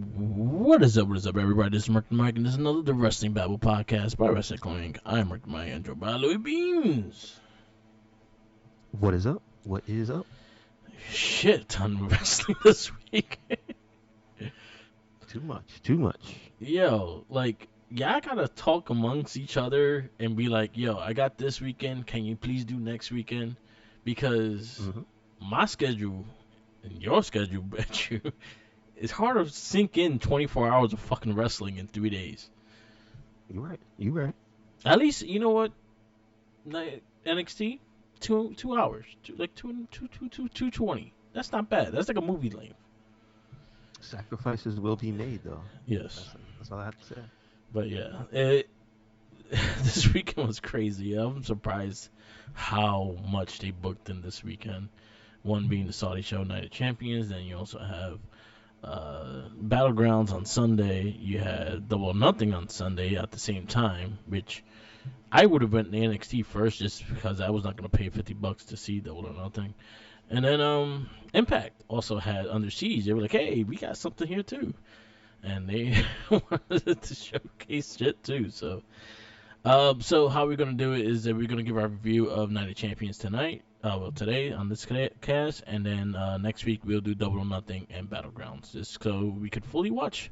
What is up? What is up, everybody? This is Mark the Mike, and this is another The Wrestling Babble podcast by Wrestling Inc. I am Mark the Mike, and joined by Louis Beans. What is up? What is up? Shit ton of wrestling this week. Too much. Too much. Yo, y'all gotta talk amongst each other and be like, yo, I got this weekend. Can you please do next weekend? Because hmm my schedule and your schedule, bet you, it's hard to sink in 24 hours of fucking wrestling in 3 days. You right. You right. At least, you know what? NXT, 2 hours, 220. That's not bad. That's like a movie length. Sacrifices will be made, though. Yes, That's all I have to say. but yeah, this weekend was crazy. I'm surprised how much they booked in this weekend. One being the Saudi Show Night of Champions. Then you also have Battlegrounds on Sunday. You had Double or Nothing on Sunday at the same time, which I would have went to NXT first just because I was not going to pay $50 to see Double or Nothing. And then Impact also had Under Siege. They were like, hey, we got something here too. And they wanted to showcase shit too. So how we're going to do it is that we're going to give our review of Night of Champions tonight. Today on this cast. And then next week we'll do Double or Nothing and Battlegrounds. Just so we could fully watch.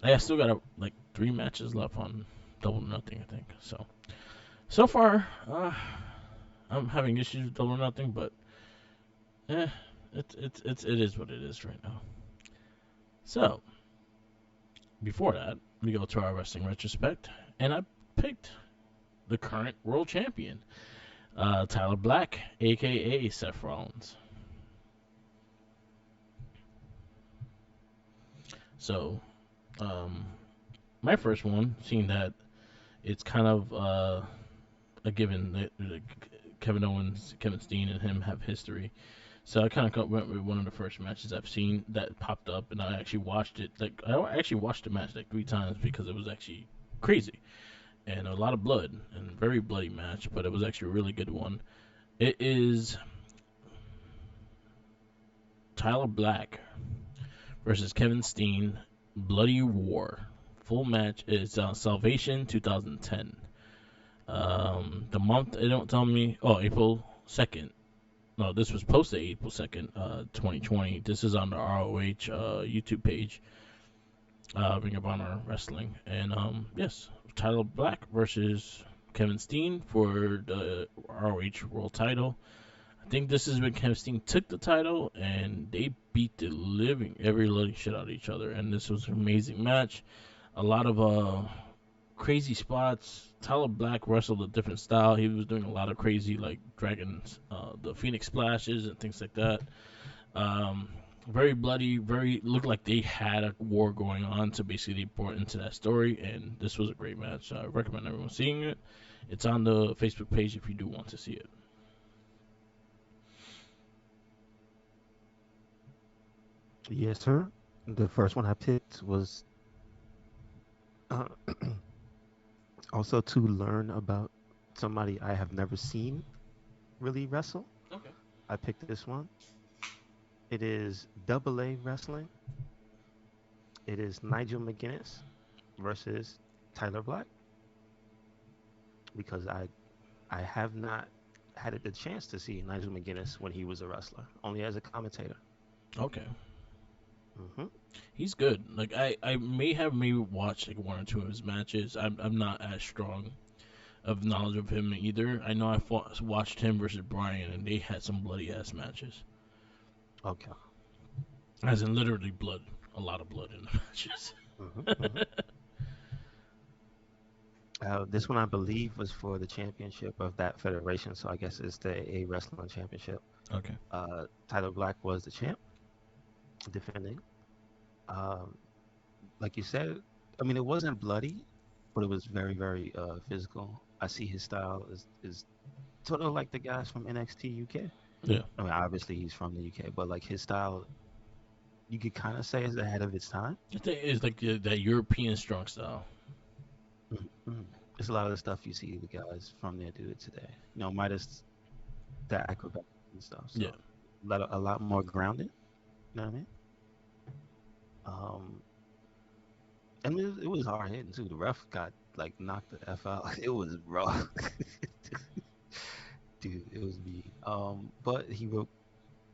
I still got like 3 matches left on Double or Nothing, I think. So far, I'm having issues with Double or Nothing, but Eh, it is what it is right now. So before that, we go to our wrestling retrospect, and I picked the current world champion, Tyler Black, aka Seth Rollins. So, um, my first one, seeing that it's kind of a given that Kevin Owens, Kevin Steen, and him have history. So I kind of went with one of the first matches I've seen that popped up, and I actually watched it. Like I actually watched the match like 3 times because it was actually crazy and a lot of blood and very bloody match, but it was actually a really good one. It is Tyler Black versus Kevin Steen, Bloody War. Full match is Salvation 2010. The month they don't tell me. Oh, April 2nd. No, this was posted April 2nd, 2020. This is on the ROH YouTube page, Ring of Honor Wrestling. And yes, Tyler Black versus Kevin Steen for the ROH World title. I think this is when Kevin Steen took the title, and they beat the every living shit out of each other. And this was an amazing match. A lot of crazy spots. Tyler Black wrestled a different style. He was doing a lot of crazy, like dragons, the Phoenix splashes and things like that. Um, Very bloody. Very looked like they had a war going on. So basically, they brought into that story, and this was a great match. I recommend everyone seeing it. It's on the Facebook page if you do want to see it. Yes, sir. The first one I picked was uh, also to learn about somebody I have never seen really wrestle. Okay. I picked this one. It is Double A Wrestling. It is Nigel McGuinness versus Tyler Black because I have not had the chance to see Nigel McGuinness when he was a wrestler, only as a commentator. Okay. hmm He's good. Like I may have maybe watched like 1 or 2 of his matches. I'm not as strong of knowledge of him either. I know watched him versus Bryan, and they had some bloody ass matches. Okay. As in literally blood, a lot of blood in the matches. hmm hmm this one, I believe, was for the championship of that federation. So I guess it's the A Wrestling Championship. Okay. Tyler Black was the champ, defending. Um, like you said, I mean, it wasn't bloody, but it was very, very physical. I see his style is sort of like the guys from NXT UK. Yeah. I mean, obviously he's from the UK, but like his style, you could kind of say is ahead of its time. I think it's like that European strong style. Mm-hmm. It's a lot of the stuff you see the guys from there do it today. Minus the acrobatics and stuff. So Yeah. a lot more grounded. You know what I mean? Um, and it was hard hitting too. The ref got like knocked the f out. It was rough, dude. It was me. But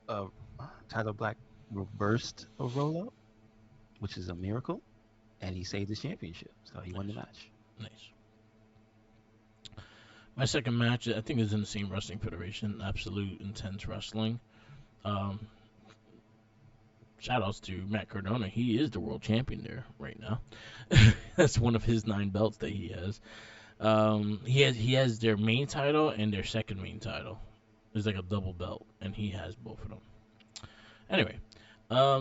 uh, Tyler Black reversed a roll up, which is a miracle, and he saved the championship. So he won the Nice, match. nice. My second match, I think, is in the same wrestling federation, Absolute Intense Wrestling. Um, Shout outs to Matt Cardona. He is the world champion there right now. That's one of his 9 belts that he has. He has their main title and their second main title. It's like a double belt, and he has both of them. Anyway,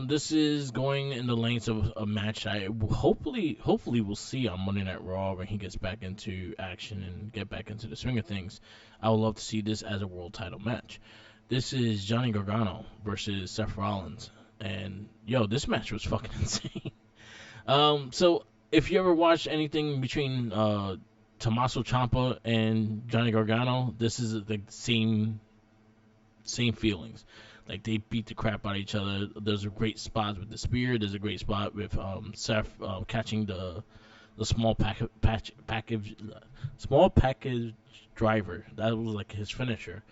this is going in the lengths of a match I hopefully we'll see on Monday Night Raw when he gets back into action and get back into the swing of things. I would love to see this as a world title match. This is Johnny Gargano versus Seth Rollins, and yo, this match was fucking insane. So if you ever watched anything between Tommaso Ciampa and Johnny Gargano, this is the same feelings. Like they beat the crap out of each other. There's a great spot with the spear. There's a great spot with Seth catching the small package driver. That was like his finisher,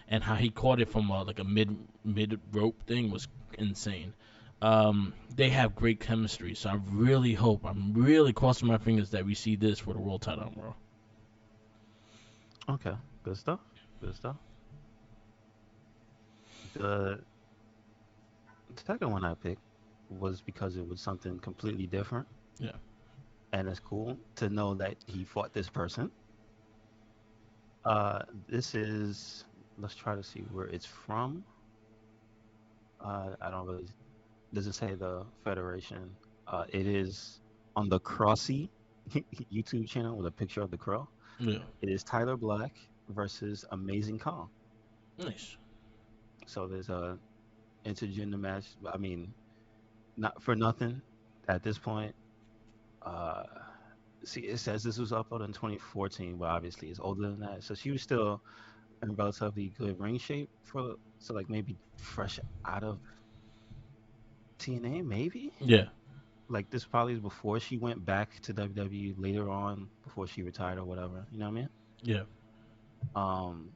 and how he caught it from like a mid rope thing was insane. They have great chemistry, so I really hope, I'm really crossing my fingers that we see this for the world title on Raw. Okay, good stuff. Good stuff. The second one I picked was because it was something completely different, Yeah, and it's cool to know that he fought this person. This is, let's try to see where it's from. I don't really, does it say the federation? It is on the Crossy YouTube channel with a picture of the crow. yeah, It is Tyler Black versus Amazing Kong. nice. So there's a intergender match. I mean, not for nothing at this point. Uh, See, it says this was uploaded in 2014, but obviously it's older than that. So she was still in relatively good ring shape for, so like maybe fresh out of TNA, maybe. Yeah, Like this probably is before she went back to WWE later on, before she retired or whatever. You know what I mean? yeah, Um,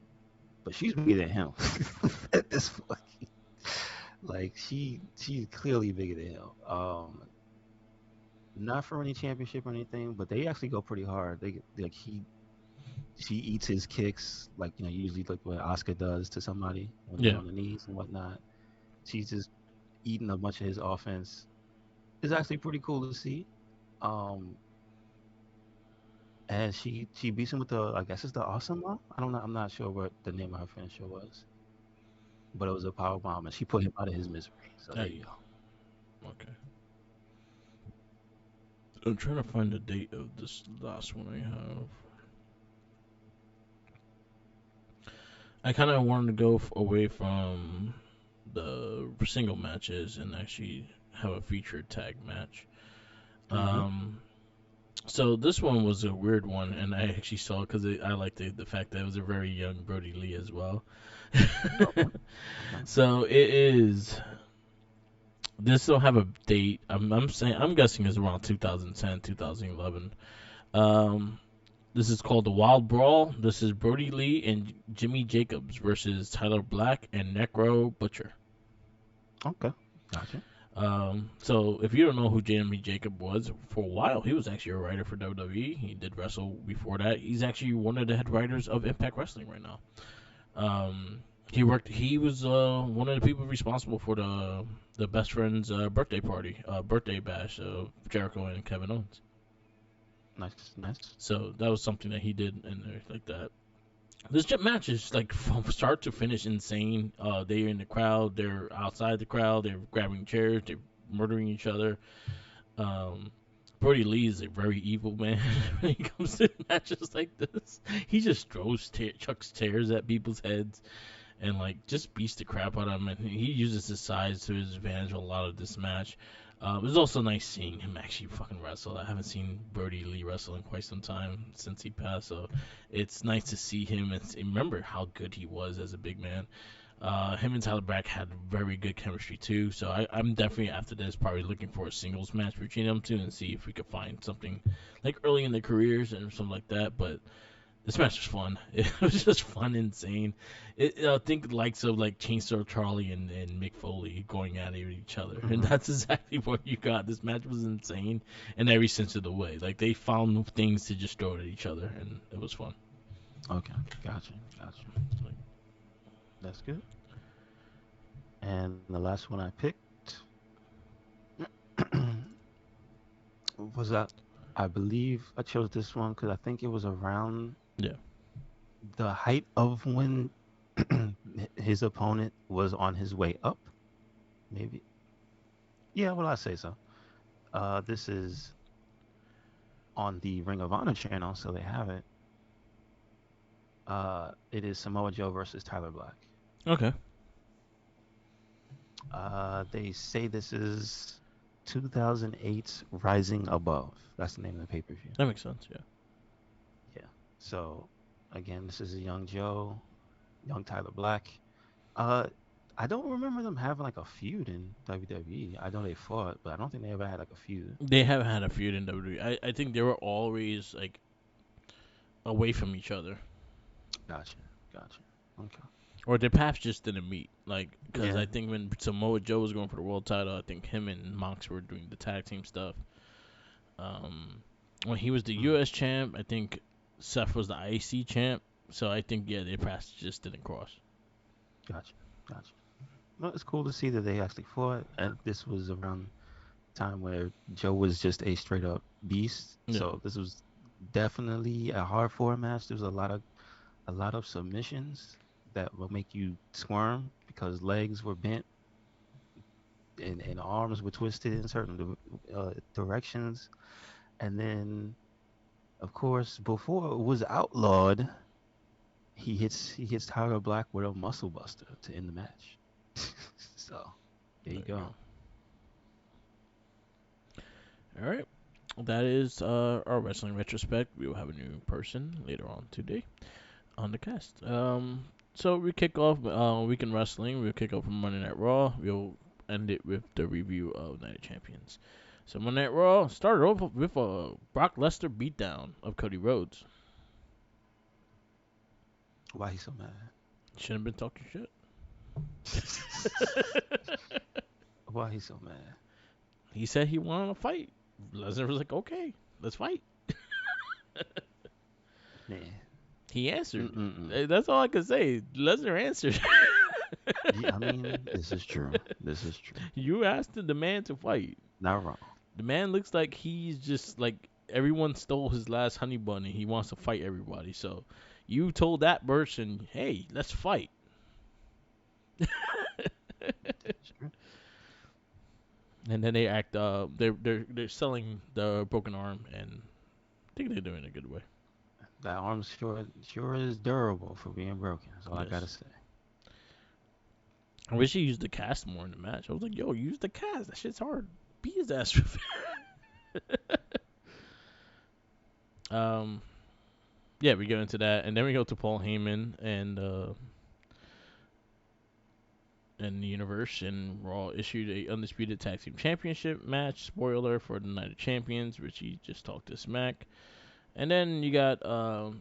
but she's bigger than him at this point. Like she's clearly bigger than him. Not for any championship or anything, but they actually go pretty hard. They like she eats his kicks like usually like what Oscar does to somebody when they're yeah. on the knees and whatnot. She's just eating a bunch of his offense. It's actually pretty cool to see. Um, and she beats him with the, I guess it's the awesome bomb. I don't know. I'm not sure what the name of her finisher was, but it was a power bomb, and she put him out of his misery. So there you Hey, go. okay. I'm trying to find the date of this last one I have. I kind of wanted to go away from the single matches and actually have a featured tag match. Mm-hmm. Um, so this one was a weird one, and I actually saw it because I like the fact that it was a very young Brody Lee as well. Okay. Okay. So it is. This don't have a date. I'm saying I'm guessing it's around 2010, 2011. Um, this is called the Wild Brawl. This is Brody Lee and Jimmy Jacobs versus Tyler Black and Necro Butcher. Okay. Gotcha. So if you don't know who Jimmy Jacob was, for a while he was actually a writer for WWE. He did wrestle before that. He's actually one of the head writers of Impact Wrestling right now. Um, he worked. He was one of the people responsible for the best friend's birthday party, birthday bash of Jericho and Kevin Owens. Nice. Nice. So that was something that he did and everything like that. This match is like from start to finish insane. They're in the crowd, they're outside the crowd, they're grabbing chairs, they're murdering each other. Um, Brody Lee is a very evil man when he comes to matches like this. He just throws chucks chairs at people's heads and like just beats the crap out of him. And he uses his size to his advantage a lot of this match. It was also nice seeing him actually fucking wrestle. I haven't seen Brody Lee wrestle in quite some time since he passed, so it's nice to see him and remember how good he was as a big man. Him and Tyler Black had very good chemistry too. So I'm definitely after this probably looking for a singles match between them two and see if we could find something like early in their careers and something like that. But this match was fun. It was just fun, insane. I think the likes of like Chainsaw Charlie and Mick Foley going at each other, and Hmm. that's exactly what you got. This match was insane in every sense of the way. Like they found things to just throw at each other, and it was fun. Okay, gotcha, gotcha. Like, That's good. And the last one I picked was that I believe I chose this one because I think it was around yeah, the height of when his opponent was on his way up. Maybe, yeah. Well, I say so. This is on the Ring of Honor channel, so they have it. It is Samoa Joe versus Tyler Black. okay, They say this is 2008's Rising Above. That's the name of the pay per view. that makes sense. Yeah, Yeah. So again, this is a young Joe, young Tyler Black. Uh, I don't remember them having like a feud in WWE. I know they fought, but I don't think they ever had like a feud. they have had a feud in WWE. I think they were always like away from each other, Gotcha. Gotcha. Okay. or their paths just didn't meet. Like, because Yeah. I think when Samoa Joe was going for the world title, I think him and Mox were doing the tag team stuff. When he was the Mm, U.S. champ, I think Seth was the IC champ. So I think yeah, their paths just didn't cross. gotcha. Gotcha. Well, it's cool to see that they actually fought. And this was around time where Joe was just a straight up beast. Yeah, So this was definitely a hard floor match. There was a lot of submissions that will make you squirm because legs were bent and arms were twisted in certain directions. And then, of course, before it was outlawed, he hits Tyler Black with a muscle buster to end the match. So there there you you go. go. All right. That is our wrestling retrospect. We will have a new person later on today on the cast. So we kick off weekend wrestling. We'll kick off from Monday Night Raw. We'll end it with the review of Night of Champions. So Monday Night Raw started off with a Brock Lesnar beatdown of Cody Rhodes. Why he so mad? Shouldn't have been talking shit. Why he so mad? He said he wanted to fight. Lesnar was like, okay, let's fight. Man. He answered. Mm-mm-mm. That's all I can say. Lesnar answered. Yeah, I mean, this is true. This is true. You asked the man to fight. Not wrong. The man looks like he's just like everyone stole his last honey bun and he wants to fight everybody. So you told that person, hey, let's fight. That's true. And then they act they're selling the broken arm and I think they're doing it a good way. That arm sure is durable for being broken. That's all I gotta Yes. say. I wish he used the cast more in the match. I was like, yo, use the cast. That shit's hard. Beat his ass real fast. um yeah, we go into that and then we go to Paul Heyman and the universe and Raw issued a undisputed tag team championship match. Spoiler for the Night of Champions, which he just talked to Smack. And then you got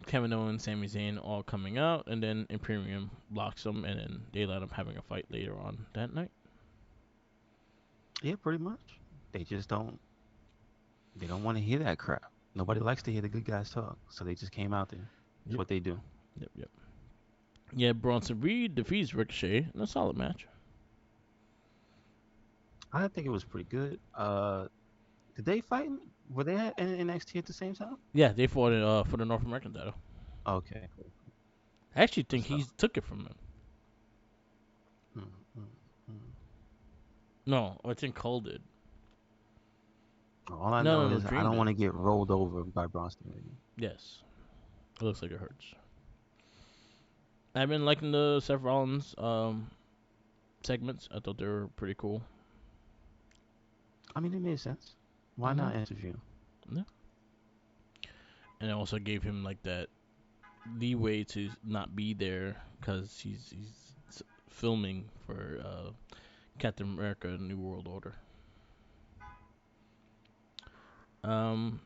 Kevin Owens, Sami Zayn all coming out, and then Imperium blocks them, and then they let them having a fight later on that night. Yeah, pretty much. They just don't. They don't want to hear that crap. Nobody likes to hear the good guys talk, so they just came out there. It's Yep, what they do. yep, yep. Yeah, Bronson Reed defeats Ricochet in a solid match. I think it was pretty good. Did they fight? Were they in NXT at the same time? Yeah, they fought it for the North American title. Okay, cool. I actually Good think he stuff. took it from him. Mm, mm, mm. No, I think Cole did. All I No, know no, no, is I Dream don't want did. to get rolled over by Bronson Reed. Yes, it looks like it hurts. I've been liking the Seth Rollins segments. I thought they were pretty cool. I mean, it made sense. Why Hmm. not interview? Yeah. And it also gave him like that leeway to not be there because he's filming for Captain America: New World Order.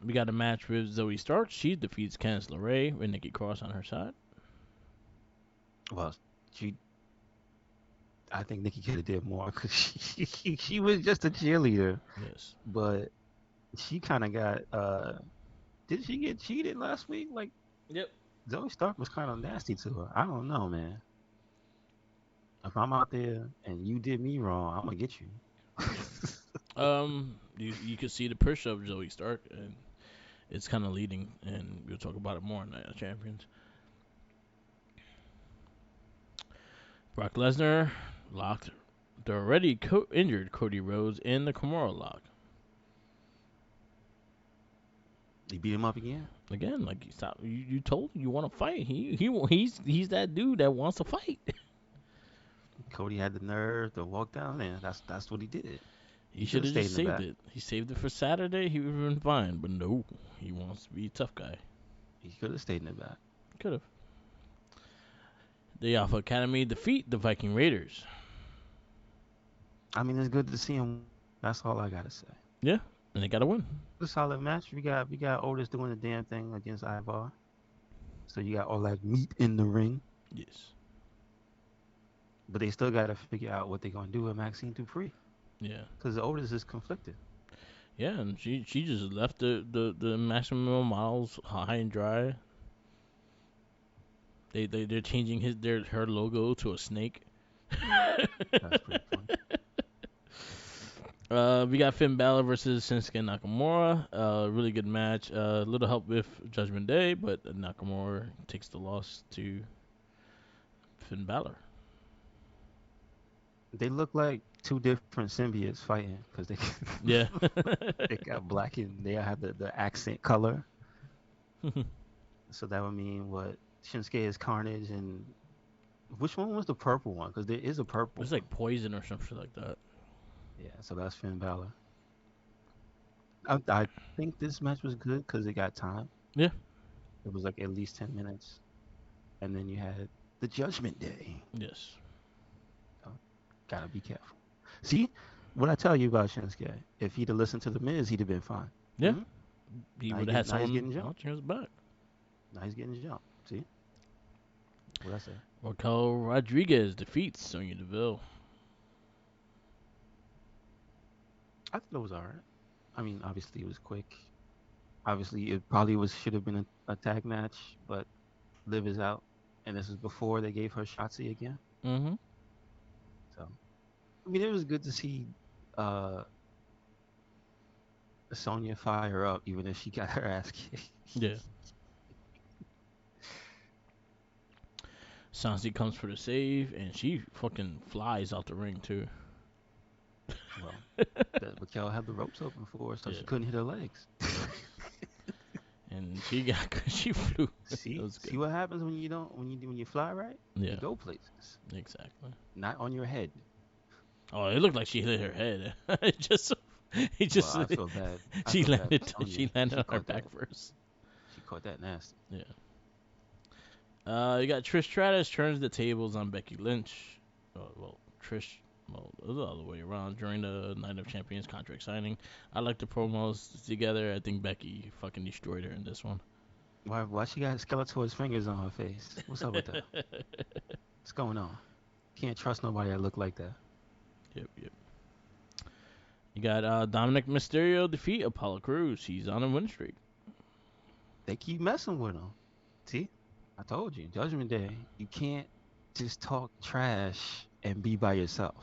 We got a match with Zoe Stark. She defeats Candice LeRae with Nikki Cross on her side. Well, she. I think Nikki could have did more because she was just a cheerleader, Yes. but she kind of got. Did she get cheated last week? Like Yep. Zoe Stark was kind of nasty to her. I don't know, man. If I'm out there and you did me wrong, I'm gonna get you. You could see the push of Zoe Stark, and it's kind of leading, and we'll talk about it more in Night of Champions. Brock Lesnar locked the already injured Cody Rhodes in the Kimura lock. You beat him up again. Again, like you told him you want to fight. He's that dude that wants to fight. Cody had the nerve to walk down there. That's what he did. He He should should have have stayed just in the saved back. it. He saved it for Saturday. He would have been fine, but no, he wants to be a tough guy. He could have stayed in the back. Could have. The Alpha Academy defeat the Viking Raiders. I mean, it's good to see him. That's all I gotta say. Yeah, and they got a win. It's a solid match. We got Otis doing the damn thing against Ivar. So you got all that meat in the ring, Yes. but they still gotta figure out what they're gonna do with Maxine Dupree Yeah. because Otis is conflicted. Yeah, and she just left the maximum models high and dry. They're changing her logo to a snake. That's pretty funny. We got Finn Balor versus Shinsuke Nakamura. Really good match. Little help with Judgment Day, but Nakamura takes the loss to Finn Balor. They look like two different symbiotes fighting because they Yeah. they got black and they have the accent color. So that would mean what Shinsuke is Carnage and which one was the purple one? Because there is a purple It's one. like poison or some shit like that. Yeah, so that's Finn Balor. I think this match was good because it got time. Yeah. It was like at least 10 minutes, and then you had the Judgment Day. Yes. So, gotta be careful. See what I tell you about Shinsuke? If he'd have listened to the Miz, he'd have been fine. Yeah. Hmm? He Now, would have had now he's someone getting jumped. watching his back. Now he's getting jumped. See what I say? Raquel Rodriguez defeats Sonya Deville. I thought it was all right. I mean, obviously it was quick. Obviously, it probably was should have been a tag match, but Liv is out, and this is before they gave her Shotzi again. Mm-hmm. So, I mean, it was good to see uh, Sonya fire up, even if she got her ass kicked. Yeah. Sansi comes for the save, and she fucking flies out the ring too. Well, Raquel had the ropes open for her, so Yeah. she couldn't hit her legs. And she got she flew. It See, was see good. what happens when you don't when you fly right? You Yeah. go places, Exactly. not on your head. Oh, it looked like she hit her head. It Well, just, I feel bad. I she feel bad for landed, Sonya. she landed She on her caught back that. first. She caught that nasty. Yeah. You got Trish Stratus turns the tables on Becky Lynch. Well, Trish, well, it was the other way around during the Night of Champions contract signing. I like the promos together. I think Becky fucking destroyed her in this one. Why she got Skeletor's fingers on her face? What's up with that? What's going on? Can't trust nobody that look like that. Yep. You got Dominic Mysterio defeat Apollo Crews. He's on a win streak. They keep messing with him. See, I told you, Judgment Day. You can't just talk trash and be by yourself.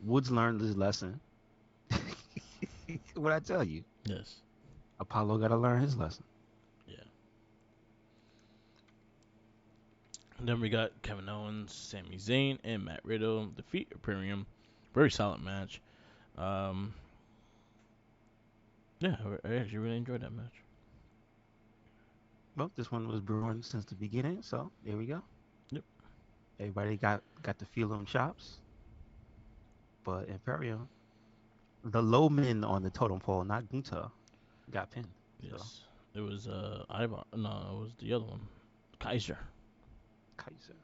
Woods learned this lesson. What I tell you, Yes. Apollo got to learn his lesson. Yeah. And then we got Kevin Owens, Sami Zayn, and Matt Riddle defeat Imperium. Very solid match. Um, yeah, I actually really enjoyed that match. Well, this one was brewing since the beginning, so there we go. Yep. Everybody got to feel them chops, but Imperium, the low men on the totem pole, not Gunta, got pinned. So Yes. It was Ivar. No, it was the other one. Kaiser. Kaiser.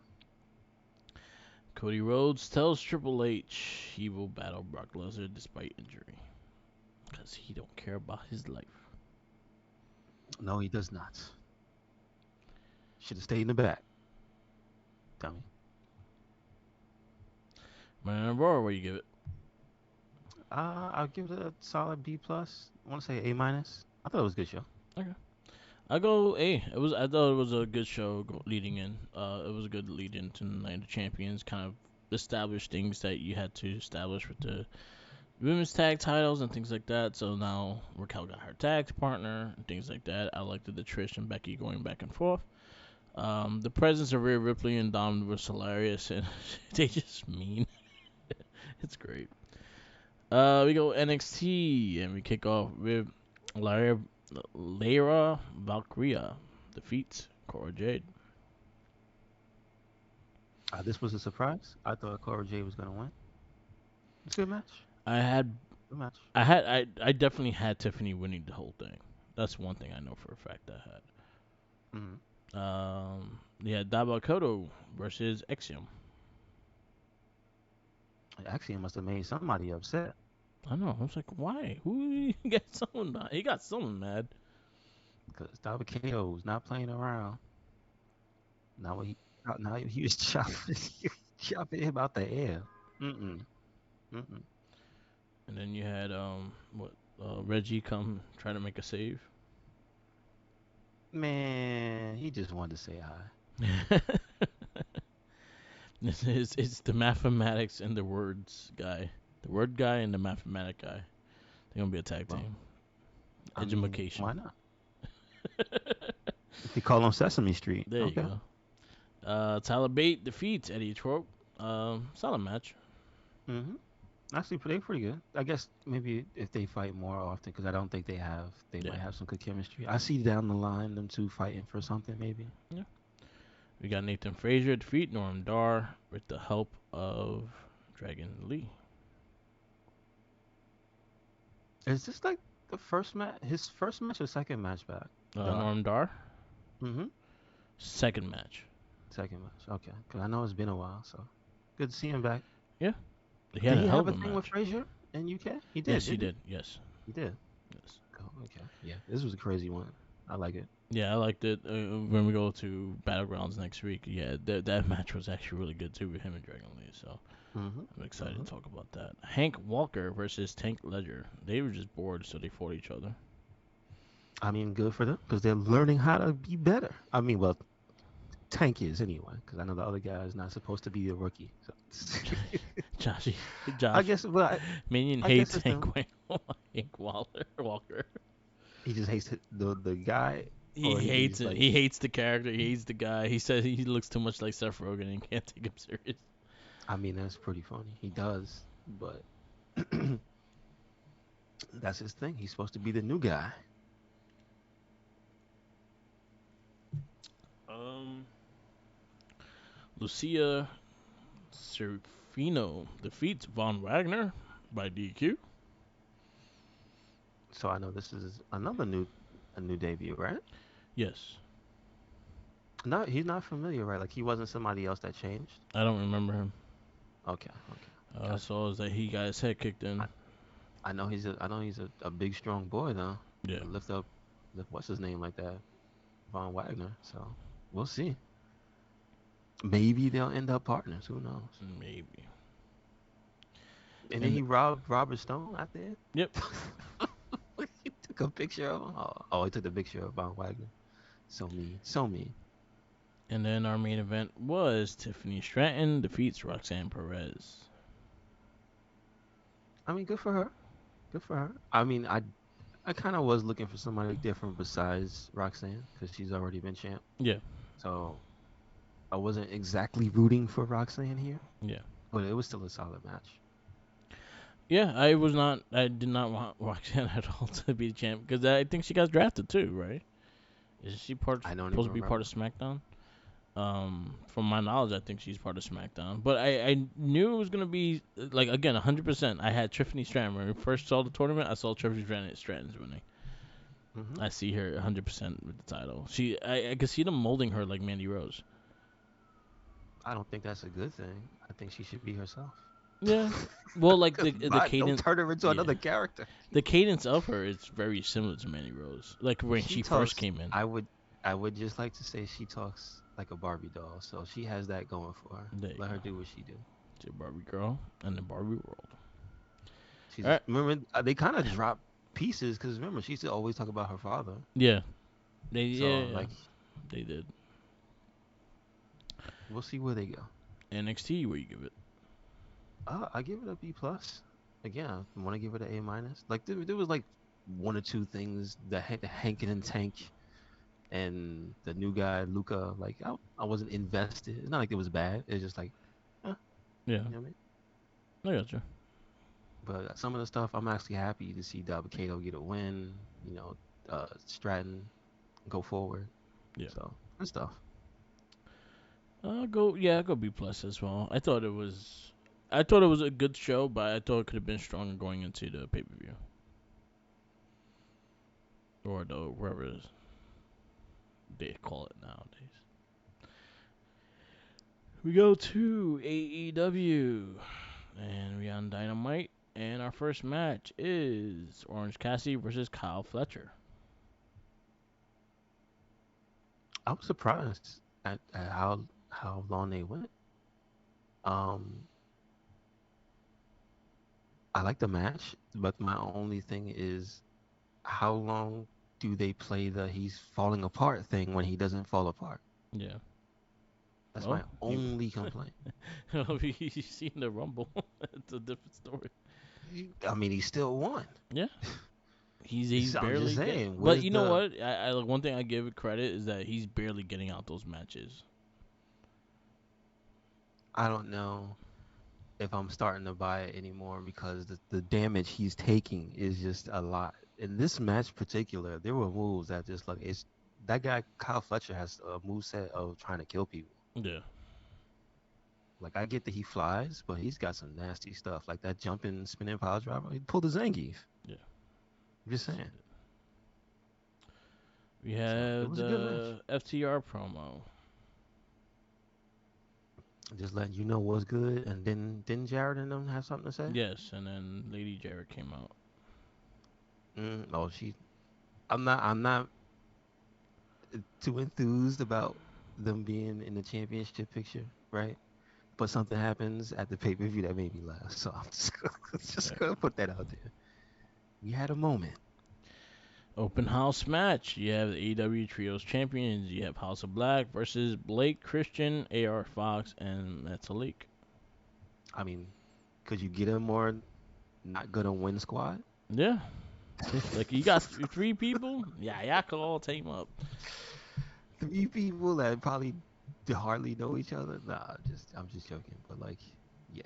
Cody Rhodes tells Triple H he will battle Brock Lesnar despite injury because he don't care about his life. No, he does not. Should have stayed in the back. Dummy. Man, Raw, what do you give it? I'll give it a solid B plus. I want to say A minus. I thought it was a good show. Okay. I go A. It was. I thought it was a good show leading in. It was a good lead into Night of Champions. Kind of established things that you had to establish with the women's tag titles and things like that. So now Raquel got her tag partner and things like that. I liked the Trish and Becky going back and forth. The presence of Rhea Ripley and Dom was hilarious, and they just mean. It's great. We go NXT, and we kick off with Lyra Valkyria defeats Cora Jade. This was a surprise. I thought Cora Jade was gonna win. It's a good match. I had, Good match. I definitely had Tiffany winning the whole thing. That's one thing I know for a fact I had. Yeah, Dabakoto versus Exium. Actually, it must have made somebody upset. I know. I was like, why? Who he got someone mad? He got someone mad. Because Dabba was not playing around. Now he was chopping him out the air. Mm-mm. Mm-mm. And then you had Reggie come try to make a save. Man, he just wanted to say hi. It's the mathematics and the words guy. The word guy and the mathematic guy. They're gonna be a tag Well, team. I mean, Education. why not? If you call him Sesame Street. There Okay. you go. Tyler Bate defeats Eddie Thorpe. Solid match. Mm-hmm. Actually, they're pretty good. I guess maybe if they fight more often, because I don't think they have. They Yeah. might have some good chemistry. I see down the line them two fighting for something, maybe. Yeah. We got Nathan Frazier defeat Norm Dar with the help of Dragon Lee. Is this like the first match? His first match or second match back? Norm Dar. Mm-hmm. Second match. Second match. Okay. Because I know it's been a while, so good to see him back. Yeah. He Did had he a hell have of a a thing with match. Frazier in UK? He did. Yes, he didn't did. Yes. He did. Yes. Oh, okay. Yeah. This was a crazy one. I like it. Yeah, I liked it. When we go to Battlegrounds next week, yeah, that match was actually really good too with him and Dragon Lee. So Mm-hmm. I'm excited Mm-hmm. to talk about that. Hank Walker versus Tank Ledger. They were just bored, so they fought each other. I mean, good for them because they're learning how to be better. I mean, well, Tank is anyway, because I know the other guy is not supposed to be a rookie. So. Josh, I guess, but Minion I guess hates it's Hank, them. Hank Walker. He just hates the guy, He or hates he's it. like, He hates the character. He hates the guy. He says he looks too much like Seth Rogen and can't take him serious. I mean, that's pretty funny. He does, but that's his thing. He's supposed to be the new guy. Um, Lucia Serafino defeats Von Wagner by DQ. So I know this is a new debut, right? Yes. No, he's not familiar, right? Like he wasn't somebody else that changed. I don't remember him. Okay, okay, I gotcha. saw is that he got his head kicked in. I know he's a big strong boy though. Yeah, Lift what's his name like that, Von Wagner. So we'll see. Maybe they'll end up partners. Who knows? maybe. And then And he robbed Robert Stone out there. yep. He took a picture of him. Oh, he took the picture of Von Wagner. So mean. So mean. And then our main event was Tiffany Stratton defeats Roxanne Perez. I mean, good for her. Good for her. I mean, I kind of was looking for somebody different besides Roxanne because she's already been champ. Yeah, So I wasn't exactly rooting for Roxanne here, yeah, but it was still a solid match. yeah. I was not. I did not want Roxanne at all to be the champ because I think she got drafted too, right? Is she I don't supposed even to be part remember. of SmackDown? From my knowledge, I think she's part of SmackDown. But I knew it was gonna be like again 100%. I had Tiffany Stratton when we first saw the tournament. I saw Tiffany Stratton's winning. Hmm. I see her 100% with the title. I could see them molding her like Mandy Rose. I don't think that's a good thing. I think she should be herself. Yeah. Well, like the Don't cadence, turn her into yeah, another character. the cadence of her is very similar to Mandy Rose. Like when She she first talks. came in. I would just like to say she talks like a Barbie doll, so she has that going for her. There you Let her go. do what she do. To Barbie girl and the Barbie world. All She's right. remember they kind of drop pieces because remember she used to always talk about her father. Yeah. So Yeah. like They did. we'll see where they go. NXT, where you give it? I give it a B plus. Again, I want to give it an A minus. Like there was like one or two things the Hankin and Tank and the new guy Luca. Like I wasn't invested. It's not like it was bad. It's just like, eh, Yeah. you know what I mean. I got you. But some of the stuff I'm actually happy to see Cato get a win. Stratton go forward. Yeah. So good stuff. I'll go. Yeah, I'll go B plus as well. I thought it was. I thought it was a good show, but I thought it could have been stronger going into the pay per view or the wherever they call it nowadays. We go to AEW, and we on Dynamite, and our first match is Orange Cassidy versus Kyle Fletcher. I was surprised at how long they went. Um, I like the match, but my only thing is how long do they play the he's falling apart thing when he doesn't fall apart? Yeah. That's Well, my only complaint. you seen the Rumble. It's a different story. I mean, he still won. Yeah. He's I'm just barely get, saying, but where's you know the? what? I one thing I give it credit is that he's barely getting out those matches. I don't know if I'm starting to buy it anymore because the damage he's taking is just a lot. In this match particular, there were moves that just like it's that guy Kyle Fletcher has a move set of trying to kill people. Yeah, Like I get that he flies, but he's got some nasty stuff like that jumping spinning pile driver. He pulled a Zangief. yeah. I'm just Yes, he saying. did. We So it had was a good match. the FTR promo. Just letting you know what's good. And then didn't Jared and them have something to say? Yes, and then Lady Jarrett came out. Oh, she. I'm not too enthused about them being in the championship picture, right? But something happens at the pay per view that made me laugh. So I'm just Yeah. gonna put that out there. We had a moment. Open house match. You have the AEW Trios champions. You have House of Black versus Blake Christian, AR Fox, and Metalik. I mean, could you get a more not gonna win squad? Yeah, like you got three people. Yeah, y'all could all team up. Three people that probably hardly know each other. Nah, I'm just joking. But like, yeah,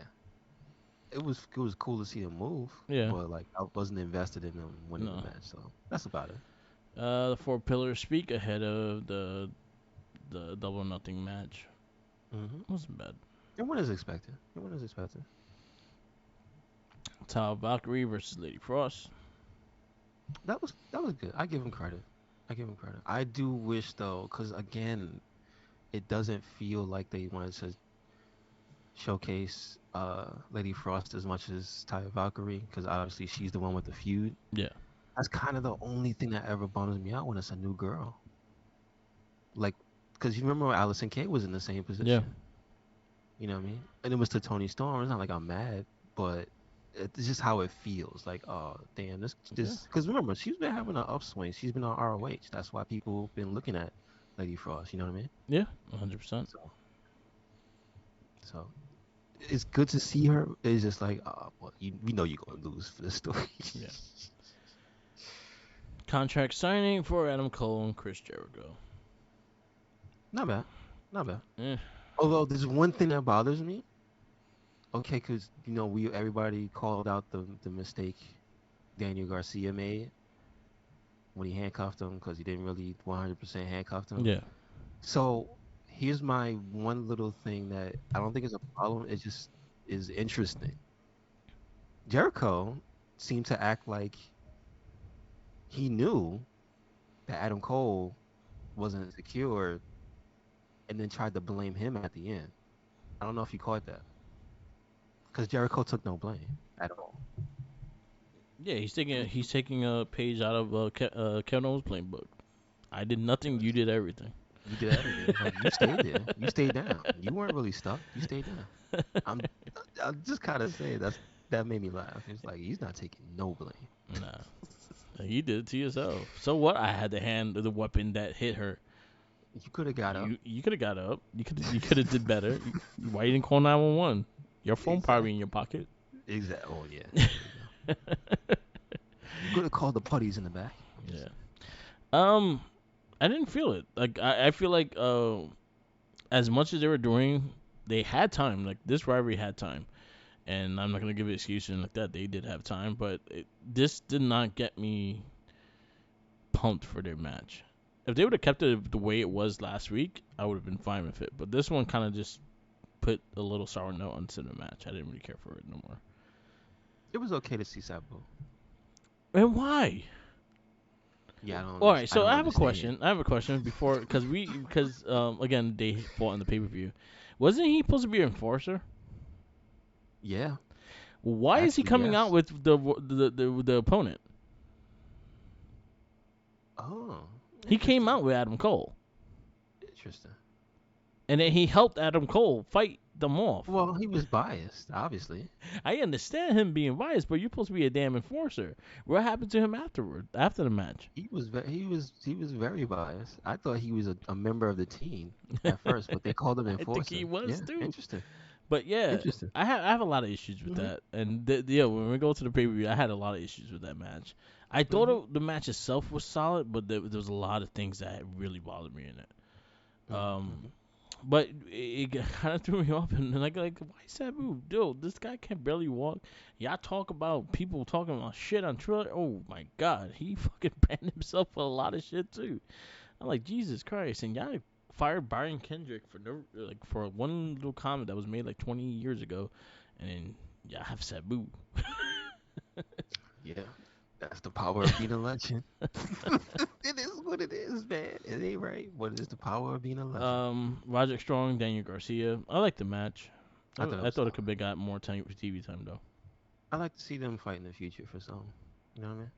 it was cool to see them move, Yeah, but like I wasn't invested in them winning the no. match. So that's about it. The four pillars speak ahead of the double or nothing match. Wasn't bad. Everyone is expected. Everyone is expected. Tao Valkyrie versus Lady Frost. That was good. I give him credit. I give him credit. I do wish though, because again, it doesn't feel like they wanted to showcase Lady Frost as much as Taya Valkyrie, because obviously she's the one with the feud. Yeah, That's kind of the only thing that ever bums me out when it's a new girl. Like, because you remember when Allison Kay was in the same yeah, position. You know what I mean? And it was to Tony Storm. It's not like I'm mad, but it's just how it feels. Like, oh damn, yeah, this. Because remember, she's been having an upswing. She's been on ROH. That's why people been looking at Lady Frost. You know what I mean? yeah. 100%. So it's good to see her. It's just like, well, we know you're gonna lose for this story. Yeah. Contract signing for Adam Cole and Chris Jericho. Not bad, not bad. Eh, Although there's one thing that bothers me. Okay, because we everybody called out the mistake Daniel Garcia made when he handcuffed him because he didn't really 100% handcuff him. yeah, So here's my one little thing that I don't think is a problem. It just is interesting. Jericho seemed to act like he knew that Adam Cole wasn't secure and then tried to blame him at the end. I don't know if you caught that because Jericho took no blame at all. Yeah, he's taking a page out of Kevin Owens' playbook. I did nothing. You did everything. You did everything. It's like you stayed there. You stayed down. You weren't really stuck. You stayed down. I'm I'm just kind of saying that made me laugh. It's like he's not taking no blame. Nah, you did it to yourself. So what? I had to hand the weapon that hit her. You could have got up. You could have got up. You could have did better. Why you didn't call 911? Your phone probably in Exactly. your pocket. Exactly. Oh yeah. There we go. You could have called the putties in the back. I'm just Yeah. saying. Um, I didn't feel it. Like I feel like as much as they were doing, they had time. Like this rivalry had time, and I'm not gonna give an excuse and like that. They did have time, but this did not get me pumped for their match. If they would have kept it the way it was last week, I would have been fine with it. But this one kind of just put a little sour note onto the match. I didn't really care for it no more. It was okay to see Sabu. And why? Yeah, All right, I so don't I have a understand. question. I have a question before because again they fought in the pay per view. Wasn't he supposed to be an enforcer? Yeah, Why is he actually, coming out yes. with the opponent? Oh, He came interesting. out with Adam Cole, Interesting. and then he helped Adam Cole fight them off. Well, he was biased, obviously. I understand him being biased, but you're supposed to be a damn enforcer. What happened to him afterward, after the match? He was very biased. I thought he was a member of the team at first, but they called him I think he enforcer. was Yeah, too. interesting. But yeah, Interesting. I have a lot of issues with Mhm. that. And yeah, when we go to the pay per view, I had a lot of issues with that match. I thought Mhm. the match itself was solid, but there was a lot of things that really bothered me in it. Mhm. Um, Mhm. but it kind of threw me off, and like why Sabu? Dude, this guy can barely walk. Y'all talk about people talking about shit on Twitter. Oh my god, he fucking banned himself for a lot of shit too. I'm like Jesus Christ, and y'all fired Brian Kendrick for no like for one little comment that was made like 20 years ago, and then y'all have Sabu. Yeah, that's the power of being a legend. It is what it is, man. It ain't right, but it's the power of being a legend. Roderick Strong, Daniel Garcia. I like the match. I thought it I was thought it solid. could have got more TV time though. I like to see them fight in the future for some. You know what I mean?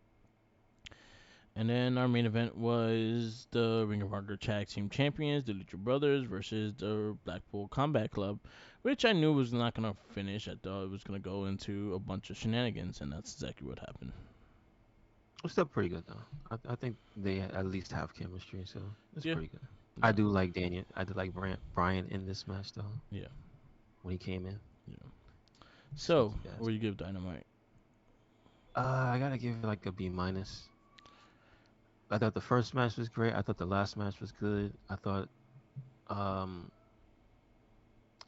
And then our main event was the Ring of Honor Tag Team Champions, the Lucha Brothers, versus the Blackpool Combat Club, which I knew was not going to finish. I thought it was going to go into a bunch of shenanigans, and that's exactly what happened. It's still pretty good though. I think they at least have chemistry, so it's Yeah, pretty good. I yeah, do like Daniel. I do like Brian in this match though. yeah, When he came in, yeah. So, sneaky bastard. what do you give Dynamite? I gotta give it like a B minus. I thought the first match was great. I thought the last match was good. I thought um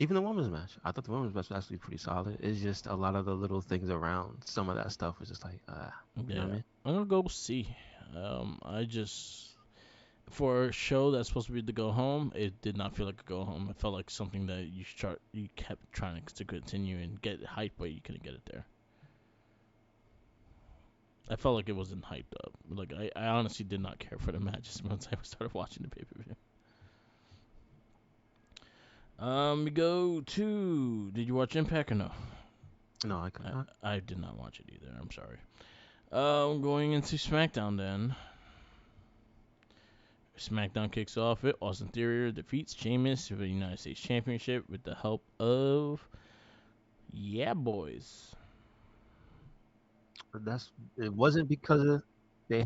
even the women's match. I thought the women's match was actually pretty solid. It's just a lot of the little things around some of that stuff was just like you know what I Yeah, mean? I'm gonna go C. I just for a show that's supposed to be the go home, it did not feel like a go home. It felt like something that you kept trying to continue and get hype, but you couldn't get it there. I felt like it wasn't hyped up. Like I honestly did not care for the matches once I started watching the pay per view. We go to. Did you watch Impact or no? No, I could not. I did not watch it either. I'm sorry. Going into SmackDown then. SmackDown kicks off with Austin Theory defeats Sheamus for the United States Championship with the help of Yeah Boys. But it wasn't because of they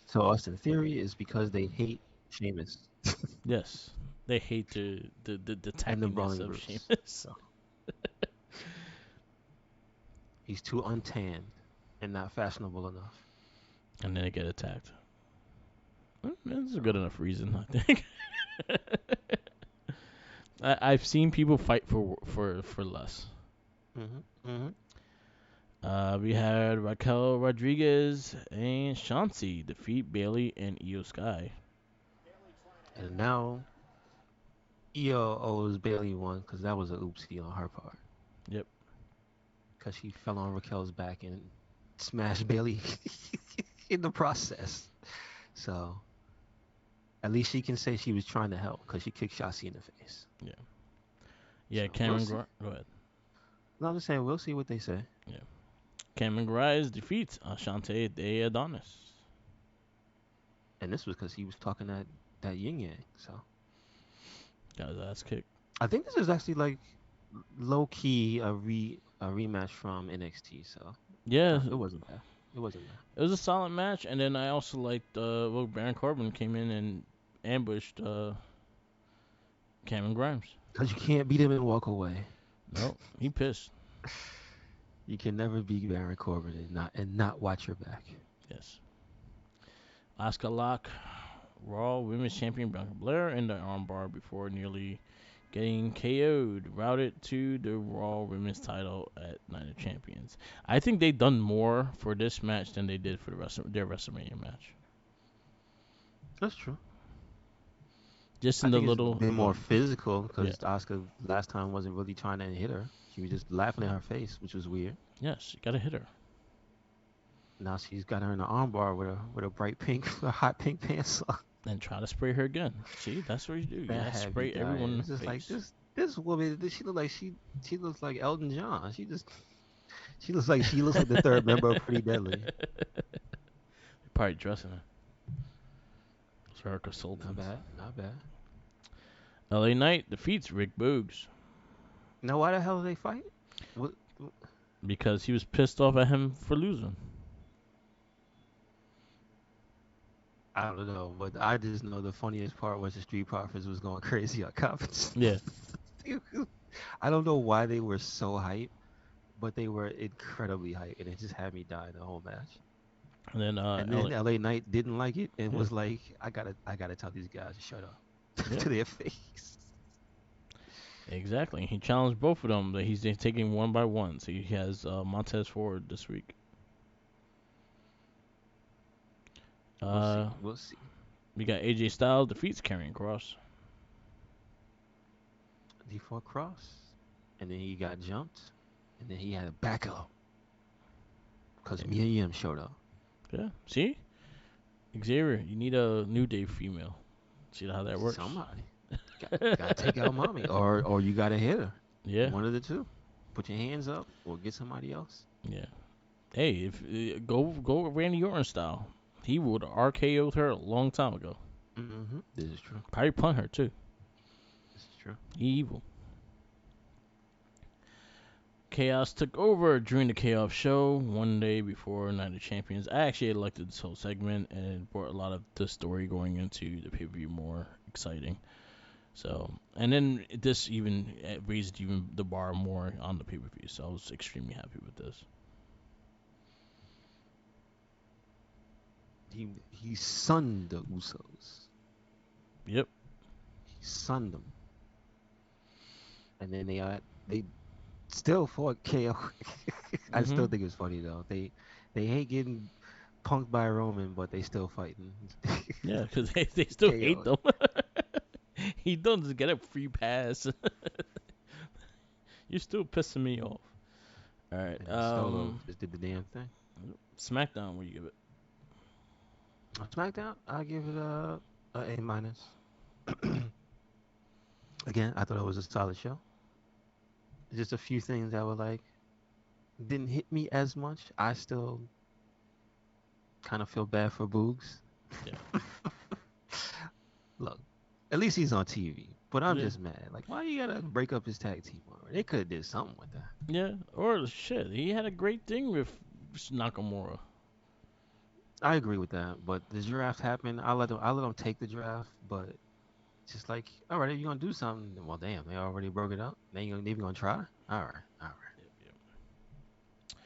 so Austin Theory is because they hate Sheamus Yes, they hate the and the tackiness Brawling of Brutes. Sheamus, So he's too untanned and not fashionable enough. and then they get attacked. That's a good So enough reason, I think. I've seen people fight for less. mhm. We had Raquel Rodriguez and Shanti defeat Bailey and Io Sky. And now Io owes Bailey one because that was an oopsie on her part Yep. because she fell on Raquel's back and smashed Bailey in the process. So at least she can say she was trying to help because she kicked Shotzi in the face. Yeah. So Yeah, we'll see. Go ahead. No, I'm just saying we'll see what they say. Yeah. Cameron Grimes defeats Ashante De Adonis. And this was because he was talking that yin yang. So Got his ass kicked. I think this is actually like low key a rematch from NXT. So Yeah, it wasn't bad. It wasn't bad. it was a solid match, and then I also liked well, Baron Corbin came in and ambushed Cameron Grimes. Cause you can't beat him and walk away. No, he pissed. You can never beat Baron Corbin and not watch your back. Yes. Asuka Lock, Raw Women's Champion Bianca Blair in the armbar before nearly getting KO'd, routed to the Raw Women's title at Night of Champions. I think they've done more for this match than they did for their WrestleMania match. That's true. Just I in the think it's little, been more physical yeah, because Asuka last time wasn't really trying to hit her. She was just laughing in her face, which was weird. yes, you gotta hit her. Now she's got her in the armbar with a bright pink, a hot pink pants on. And try to spray her again. See, that's what you do. You That gotta had me spray everyone dying. in It's the just like face. this woman. She looks like Elton John. She looks like the third member of Pretty Deadly. Probably dressing her. It's her Not consultants. bad, not bad. LA Knight defeats Rick Boogs Now why the hell did they fight? What, because he was pissed off at him for losing. I don't know, but I just know the funniest part was the Street Profits was going crazy on comments. Yeah. I don't know why they were so hyped, but they were incredibly hyped, and it just had me dying the whole match. And then And LA, then LA Knight didn't like it and yeah, was like, I gotta tell these guys to shut up yeah, to their face. exactly. He challenged both of them, but he's taking one by one. So he has Montez Ford this week. We'll see. Uh, We'll see. we got AJ Styles defeats Karrion Cross. D4 cross, and then he got jumped, and then he had to back up because Yeah. Mia Yim showed up. Yeah. See, Xavier, you need a New Day female. See how that works. Somebody gotta take out mommy, or you gotta hit her. Yeah. One of the two. Put your hands up, or get somebody else. Yeah. Hey, if go Randy Orton style, he would have RKO'd her a long time ago. This is true. Probably punt her too. This is true. He evil. Chaos took over during the Chaos show one day before Night of Champions. I actually elected this whole segment and it brought a lot of the story going into the pay per view more exciting. So, and then this even raised even the bar more on the pay per view. So I was extremely happy with this. He sunned the Usos. Yep. He sunned them, and then they still fought KO. I still Mhm. think it's funny though. They hate getting punked by Roman, but they still fighting. Yeah, because they still hate KO. them. He don't just get a free pass. You're still pissing me off. All right. And then Solo just did the damn thing. SmackDown. What do you give it? On SmackDown, I give it a A minus. Again, I thought it was a solid show. Just a few things that were like didn't hit me as much. I still kind of feel bad for Boogs. Yeah. Look, at least he's on TV. But I'm Yeah. just mad. Like, why you gotta break up his tag team already? They could have did something with that. Yeah. Or shit, he had a great thing with Nakamura. I agree with that. But the draft happened. I let them take the draft. But it's just like, all right, if you're gonna do something, well, damn, they already broke it up. They ain't even gonna try. All right, all right. Yep, yep.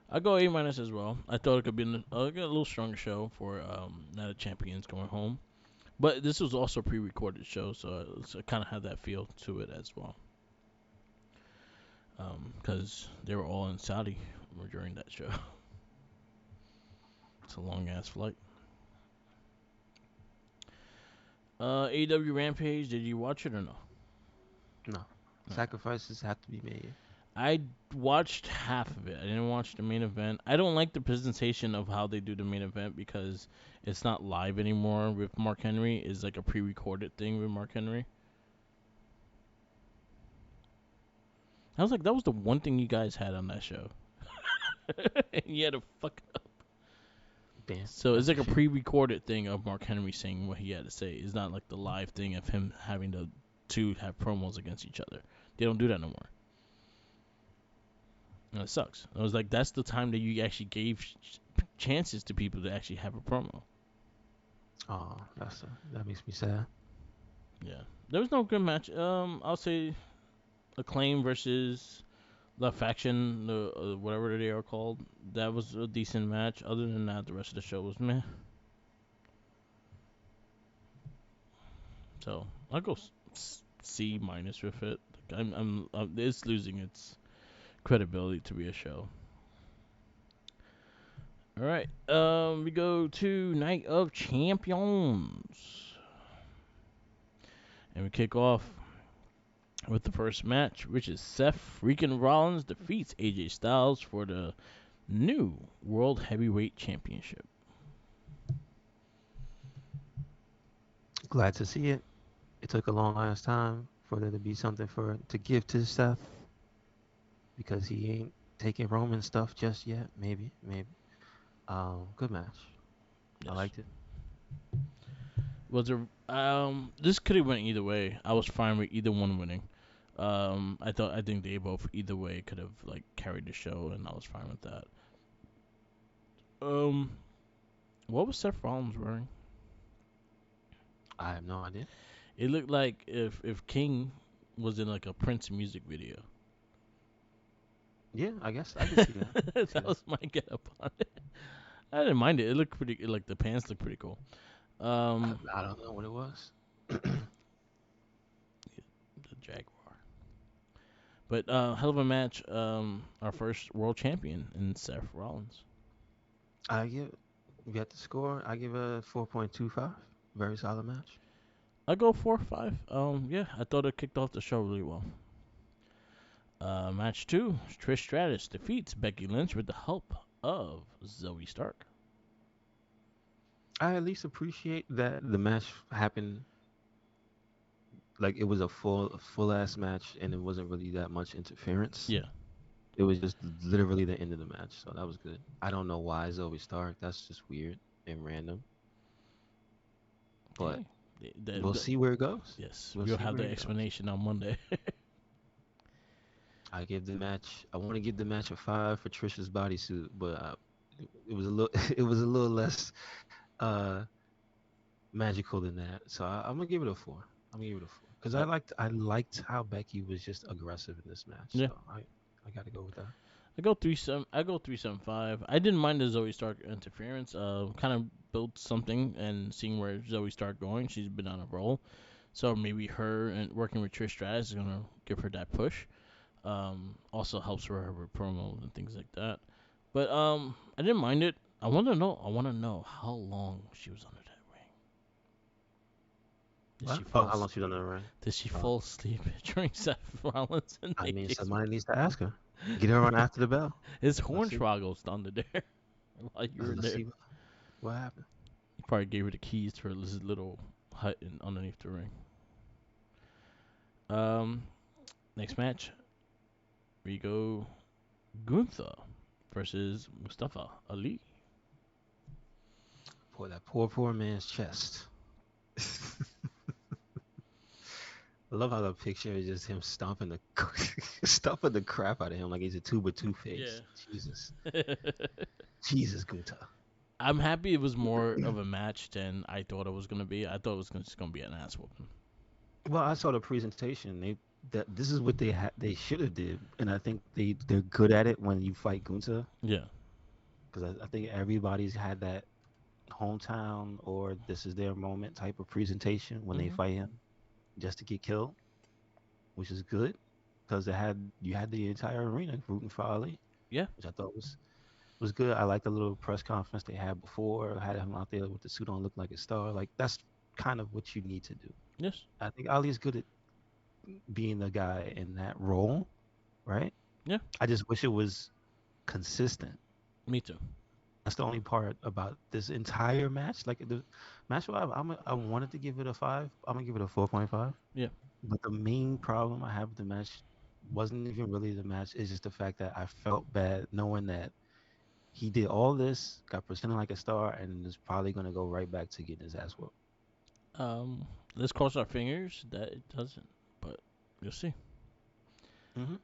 I go A minus as well. I thought it could be a little stronger show for Night of Champions going home. But this was also a pre-recorded show, so it kind of had that feel to it as well. Because they were all in Saudi during that show. It's a long ass flight. AW Rampage, did you watch it or no? No, No. sacrifices have to be made. I watched half of it. I didn't watch the main event. I don't like the presentation of how they do the main event because it's not live anymore with Mark Henry. It's like a pre-recorded thing with Mark Henry. I was like, that was the one thing you guys had on that show. And you had to fuck it up. Damn, So it's that's like a pre-recorded thing of Mark Henry saying what he had to say. It's not like the live thing of him having to two have promos against each other. They don't do that no more. And it sucks. I was like, that's the time that you actually gave chances to people to actually have a promo. oh, that makes me sad. Yeah, there was no good match. I'll say Acclaim versus La Faction, the whatever they are called. That was a decent match. Other than that, the rest of the show was meh. So I'll go C minus with it. It's losing its credibility to be a show. All right, we go to Night of Champions, and we kick off with the first match, which is Seth freaking Rollins defeats AJ Styles for the new World Heavyweight Championship. Glad to see it. It took a long ass time for there to be something for to give to Seth because he ain't taking Roman stuff just yet. Maybe. Good match. I Yes. liked it. Was there? This could have went either way. I was fine with either one winning. I think they both either way could have like carried the show, and I was fine with that. Um, what was Seth Rollins wearing? I have no idea. It looked like if King was in like a Prince music video. Yeah, I guess I can see that. I can see That that. was my get up on it. I didn't mind it. It looked pretty. Like the pants looked pretty cool. Um, I don't know what it was. the Jaguar. But hell of a match. Our first world champion in Seth Rollins. I give you got the score. I give a 4.25. Very solid match. I go 4-5. Yeah, I thought it kicked off the show really well. Match two: Trish Stratus defeats Becky Lynch with the help of Zoe Stark. I at least appreciate that the match happened like it was a full ass match and it wasn't really that much interference. Yeah. It was just literally the end of the match, so that was good. I don't know why Zoe Stark. That's just weird and random, but Hey. we'll see where it goes. Yes, We'll we'll see have where the it goes. explanation on Monday. I give the match. I want to give the match a 5 for Trisha's bodysuit, but it was a little. It was a little less uh, magical than that. So I'm gonna give it a 4. I'm gonna give it a 4 because I, I liked how Becky was just aggressive in this match. yeah. So I got to go with that. I go 3.75. I didn't mind the Zoe Stark interference. Kind of built something, and seeing where Zoe Stark going, she's been on a roll. So maybe her and working with Trish Stratus is gonna give her that push. Also helps her with promos and things like that. But I didn't mind it. I want to know. I want to know how long she was under that ring. Did What? she Oh, fall? how long she done in the ring? Did she Oh, fall asleep during Seth Rollins and I mean, AJ's? somebody needs to ask her. Get her on after the bell. His Let's see. hornswoggle's under there while you were Let's there. see what happened. He probably gave her the keys to her little hut underneath the ring. Um, next match, we go Gunther versus Mustafa Ali. Boy, that poor man's chest. I love how the picture is just him stomping the stomping the crap out of him like he's a tube of toothpaste. Jesus, Yeah. Jesus, Gunta. I'm happy it was more of a match than I thought it was gonna be. I thought it was just gonna be an ass whooping. Well, I saw the presentation. That this is what they should have did, and I think they're good at it when you fight Gunta Yeah. because I think everybody's had that hometown or this is their moment type of presentation when they Mhm. fight him just to get killed, which is good because you had the entire arena rooting for Ali, Yeah. which I thought was good. I like the little press conference they had before, had him out there with the suit on, look like a star. Like that's kind of what you need to do. Yes. I think Ali is good at being the guy in that role, right? Yeah. I just wish it was consistent. Me too. That's the only part about this entire match. Like the match, I wanted to give it a 5. I'm gonna give it a 4.5. Yeah. But the main problem I have with the match wasn't even really the match. It's just the fact that I felt bad knowing that he did all this, got presented like a star, and is probably gonna go right back to getting his ass whooped. Um, let's cross our fingers that it doesn't, but you'll see. Hmm.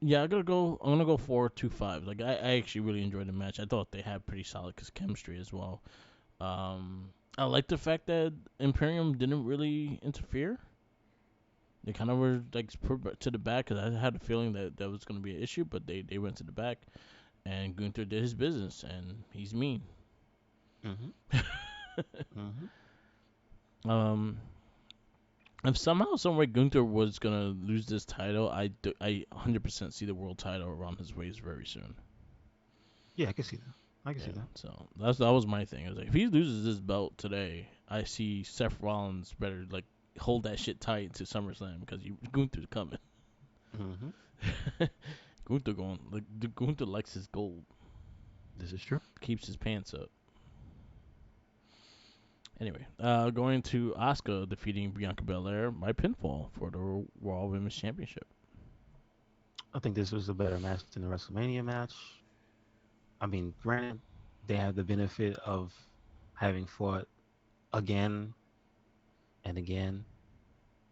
Yeah, I'm gonna go 4-2-5. Like I actually really enjoyed the match. I thought they had pretty solid chemistry as well. I like the fact that Imperium didn't really interfere. They kind of were like put to the back because I had a feeling that that was going to be an issue, but they went to the back and Gunther did his business and he's mean. Hmm. Hmm. um, if somehow, someway Gunther was gonna lose this title, I 100% see the world title around his waist very soon. Yeah, I can see that. I can Yeah, see that. so that was my thing. I was like, if he loses this belt today, I see Seth Rollins better like hold that shit tight to SummerSlam because Gunther's coming. Hmm. Gunther going like Gunther likes his gold, This is true. keeps his pants up. Anyway, going to Asuka defeating Bianca Belair by pinfall for the Raw Women's Championship. I think this was a better match than the WrestleMania match. I mean, granted, they have the benefit of having fought again and again,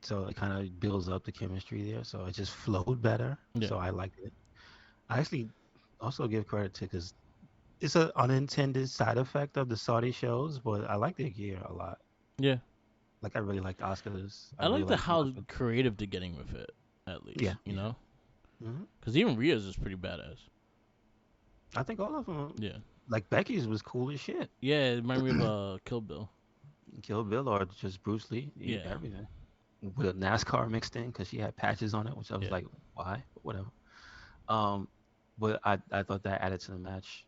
so it kind of builds up the chemistry there. So it just flowed better. Yeah, So I liked it. I actually also give credit to because it's an unintended side effect of the Saudi shows, but I like their gear a lot. yeah. Like I really liked Oscars. I I really like the liked how Bianca. creative they're getting with it, at Yeah, least, you yeah. know? Hmm. Because even Rhea's is pretty badass. I think all of them, Yeah. like Becky's, was cool as shit. Yeah, it reminded me of Kill Bill. Kill Bill or just Bruce Lee, Yeah. everything with a NASCAR mixed in because she had patches on it, which I was Yeah. like, why? But whatever. Um, but I thought that added to the match,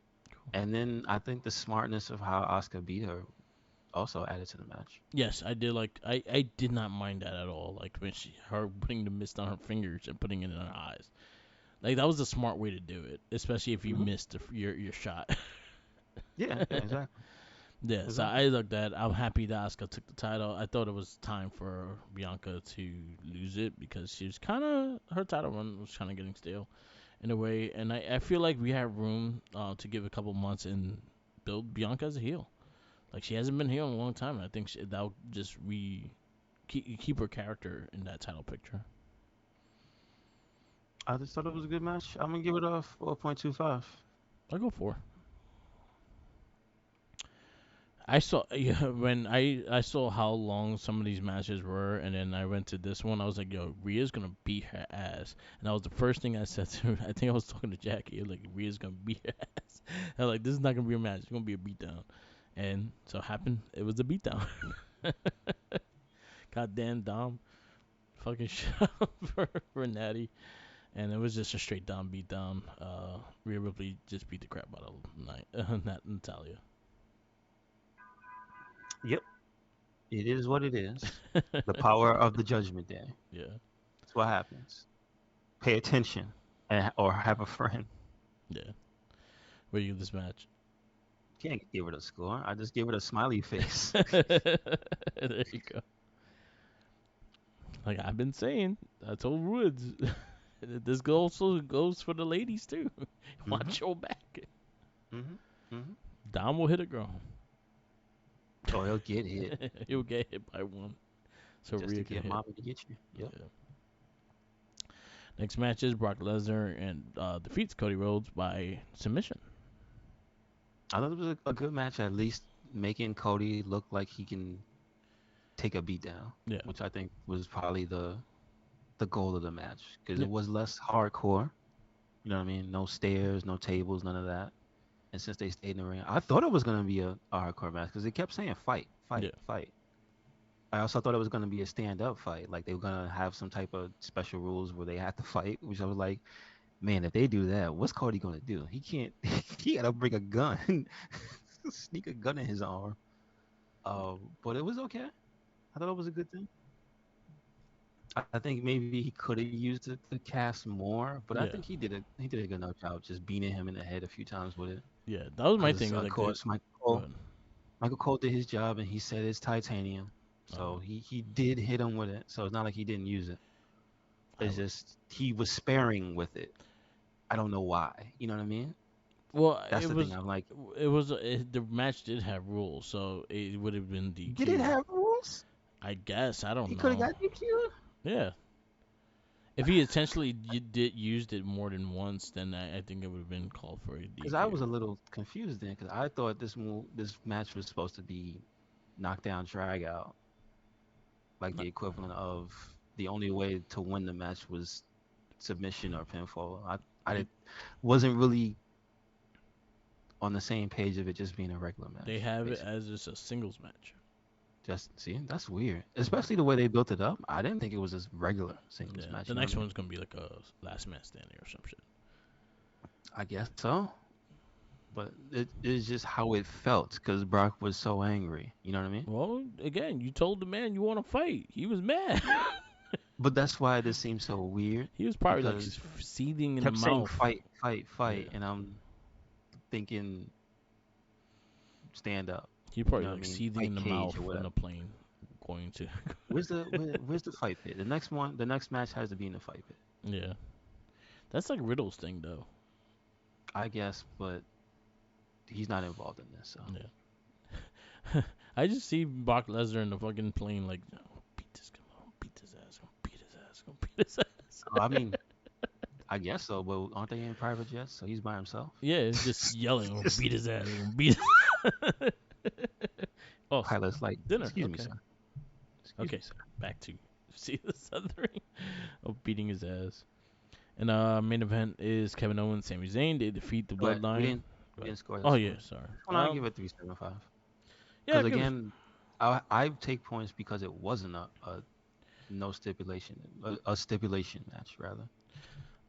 and then I think the smartness of how Oscar beat her also added to the match. Yes, I did like I did not mind that at all. Like when her putting the mist on her fingers and putting it in her eyes. Like that was a smart way to do it, especially if you Hmm. missed your shot. Yeah, yeah, exactly, Yeah, so exactly. I looked at. I'm happy that Asuka took the title. I thought it was time for Bianca to lose it because she was kind of her title run was kind of getting stale in a way, and I feel like we have room to give a couple months and build Bianca as a heel. Like she hasn't been heel in a long time, and I think that'll just keep her character in that title picture. I just thought it was a good match. I'm gonna give it a 4.25. I'll go for. I saw yeah, when I saw how long some of these matches were, and then I went to this one. I was like, "Yo, Rhea's gonna beat her ass," and that was the first thing I said to her. I think I was talking to Jackie. Like, Rhea's gonna beat her ass. I was like, "This is not gonna be a match. It's gonna be a beatdown," and so happened. It was a beatdown. Goddamn Dom, fucking shit up for Natty, and it was just a straight down beatdown. Rhea Ripley just beat the crap out of Natalia. Yep, it is what it is. The power of the Judgment Day. Yeah, That's what happens. Pay attention, or have a friend. yeah. Where you give this match? Can't give it a score. I just give it a smiley face. There you go. Like I've been saying, I told Woods, this also goes for the ladies too. Hmm. Watch your back. Hmm. Hmm. Dom will hit a girl. Or he'll get hit He'll get hit by one, so just to Rhea can get hit. mommy to get you. Yep. Yeah. Next match is Brock Lesnar and defeats Cody Rhodes by submission. I thought it was a good match, at least making Cody look like he can take a beat down, Yeah. which I think was probably the goal of the match because Yeah. it was less hardcore. You know what I mean? No stairs, no tables, none of that. And since they stayed in the ring, I thought it was gonna be a hardcore match because they kept saying fight, Yeah. fight, fight. I also thought it was gonna be a stand up fight, like they were gonna have some type of special rules where they had to fight. Which I was like, man, if they do that, what's Cody gonna do? He can't. He gotta bring a gun, sneak a gun in his arm. But it was okay. I thought it was a good thing. I think maybe he could have used the cast more, but I Yeah. think he did a good enough job just beating him in the head a few times with it. Yeah. That was my Because thing. of Like they course go ahead. Michael Cole did his job and he said it's titanium, Uh, so he did hit him with it. So it's not like he didn't use it. I It's just he was sparing with it. I don't know why. You know what I mean? well, That's the thing. I'm like, the match did have rules, so it would have been did it DQ. have rules? I guess I don't He could have know. got DQ. Yeah, if he intentionally did used it more than once, then I think it would have been called for a Because I DQ. was a little confused then, because I thought this match was supposed to be knockdown drag out, like the equivalent of the only way to win the match was submission or pinfall. I wasn't really on the same page of it just being a regular They match, have it basically. as just a singles match. Just see, that's weird. Hmm. Especially the way they built it up. I didn't think it was a regular singles Yeah, match. the You know what next I mean? one's gonna be like a last man standing or some shit. I guess so. But it's just how it felt because Brock was so angry. You know what I mean? Well, again, you told the man you want to fight. He was mad. But that's why this seems so weird He was probably like because seething in the kept saying mouth. fight, fight, Yeah, fight, and I'm thinking stand up. he You probably know what I like mean? seething Fight in the cage mouth or in whatever. the plane going to. Where's the fight pit? The next match has to be in the fight pit. Yeah, that's like Riddle's thing though. I guess, but he's not involved in this, so Yeah, I just see Brock Lesnar in the fucking plane like, oh, beat this guy, beat his ass, gonna beat his ass, gonna beat his ass. I mean, I guess so, but aren't they in private jets? So he's by himself. Yeah, it's just yelling, gonna This beat his ass, gonna beat. Oh, pilot's like, dinner. excuse me, Okay, sir. Excuse me, okay. sir. Back to see the Southern of beating his ass. And main event is Kevin Owens, Sami Zayn. They defeat the But Bloodline. we Go ahead. didn't score Oh this yeah, one. sorry. This one I give it 3.75. Yeah, Because give it. again, I take points because it wasn't a no stipulation, a stipulation match rather.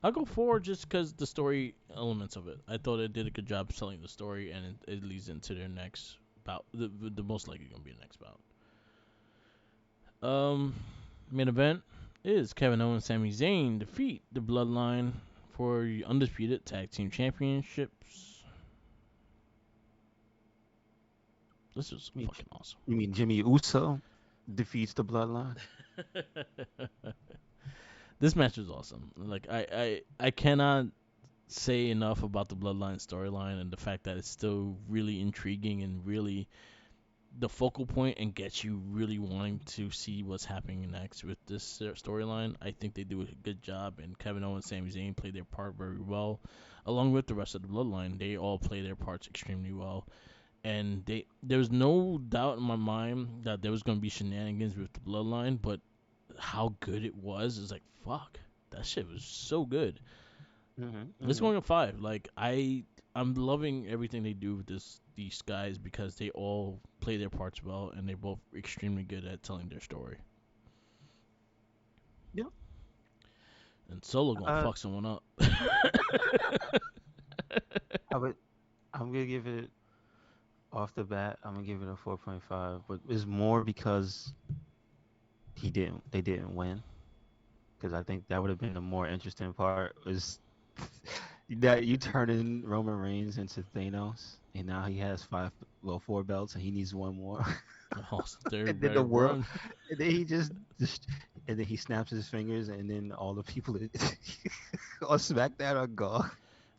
I'll go 4 just because the story elements of it. I thought it did a good job selling the story, and it leads into their next bout. The most likely gonna be the next bout. Um, main event is Kevin Owens, Sami Zayn defeat the Bloodline for undisputed tag team championships. This is You mean, fucking awesome. you mean Jimmy Uso defeats the Bloodline? This match was awesome. Like I cannot say enough about the Bloodline storyline and the fact that it's still really intriguing and really the focal point and gets you really wanting to see what's happening next with this storyline. I think they do a good job, and Kevin Owens and Sami Zayn play their part very well, along with the rest of the Bloodline. They all play their parts extremely well, and there's no doubt in my mind that there was going to be shenanigans with the Bloodline, but how good it was is like fuck. That shit was so good. This Hmm. going at 5. Like I'm loving everything they do with these guys because they all play their parts well and they're both extremely good at telling their story. Yeah. And Solo gonna Uh, fuck someone up. I would. I'm gonna give it off the bat. I'm gonna give it a 4.5, but it's more because he didn't. They didn't win. Because I think that would have been the more interesting part was that you turn in Roman Reigns into Thanos, and now he has four belts, and he needs one more. Oh, they're And then the better world, run, and then and then he snaps his fingers, and then all the people on SmackDown are gone.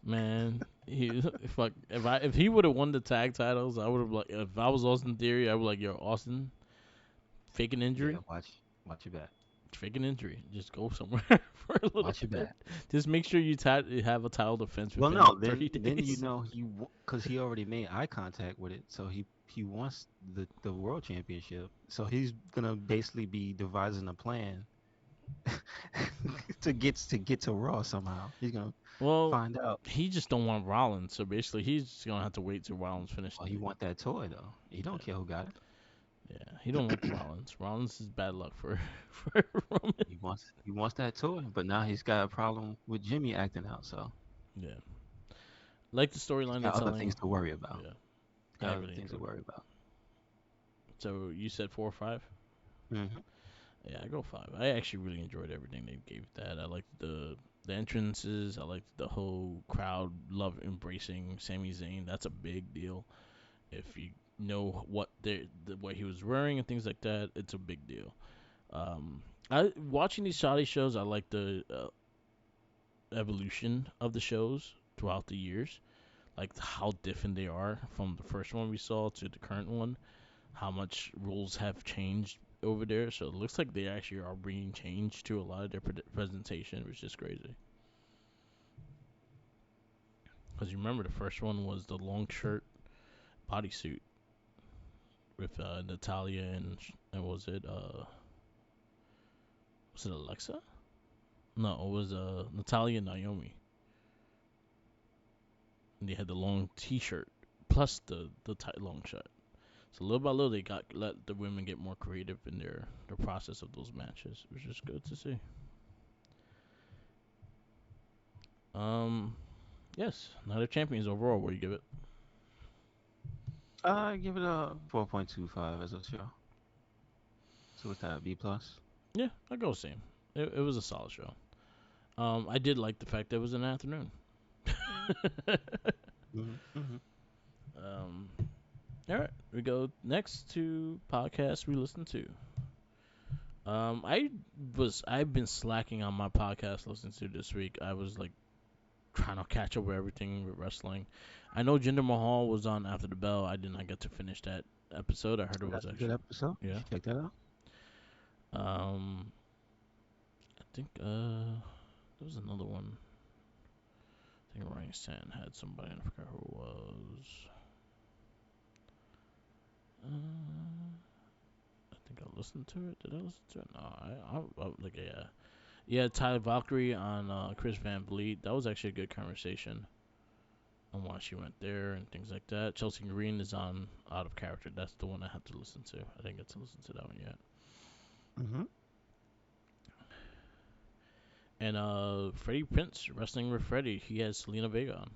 man. If he would have won the tag titles, I would have like if I was Austin Theory, I would like yo Austin fake an Yeah, injury. watch your back, Fake an injury. Just go somewhere for a little watch your bit. back. Just make sure you have a title defense Well, within no, 30 then you days. know because he already made eye contact with it, so he wants the world championship. So he's gonna basically be devising a plan to get to Raw somehow. He's gonna Well, find out. he just don't want Rollins, so basically he's just gonna have to wait till Rollins Oh, finishes he it. want that toy though. He don't care who got Yeah, he don't want Rollins. Rollins is bad luck for for Roman. he wants that toy, but now he's got a problem with Jimmy acting out. So Yeah, like the he's storyline they're got other things telling. to worry about. Yeah, He's I got other really things to enjoyed it. worry about. So you said 4 or 5? Hmm. Yeah, I go 5. I actually really enjoyed everything they gave that. I liked the entrances. I liked the whole crowd love embracing Sami Zayn. That's a big deal. If you know what what he was wearing and things like that, it's a big deal. Um, I watching these Saudi shows. I like the evolution of the shows throughout the years, like how different they are from the first one we saw to the current one. How much rules have changed over there. So it looks like they actually are bringing change to a lot of their presentation, which is crazy. Because you remember the first one was the long shirt bodysuit with Natalia and was it Alexa? No, it was Natalia and Naomi. And they had the long T-shirt plus the tight long shirt. So little by little, they got let the women get more creative in their process of those matches, which is good to see. Um, yes, now they're champions overall. What do you give it? I give it a 4.25 as a show. So what's that? B plus. Yeah, I go same. It was a solid show. I did like the fact that it was in the afternoon. Mm-hmm. um, all right, we go next to podcasts we listen to. I've been slacking on my podcast listening to this week. I was like trying to catch up with everything with wrestling. I know Jinder Mahal was on After the Bell. I did not get to finish that episode. I heard it was That's a good actually episode. You yeah. should check that out. Um, I think there was another one. I think Ryan Sand had somebody. I forgot who it was. I think I listened to it. Did I listen to it? No, I like yeah, yeah. Ty Valkyrie on Chris Van Vliet. That was actually a good conversation on why she went there and things like that. Chelsea Green is on Out of Character. That's the one I have to listen to. I didn't get to listen to that one yet. Mm-hmm. And Freddie Prince wrestling with Freddie. He has Selena Vega on.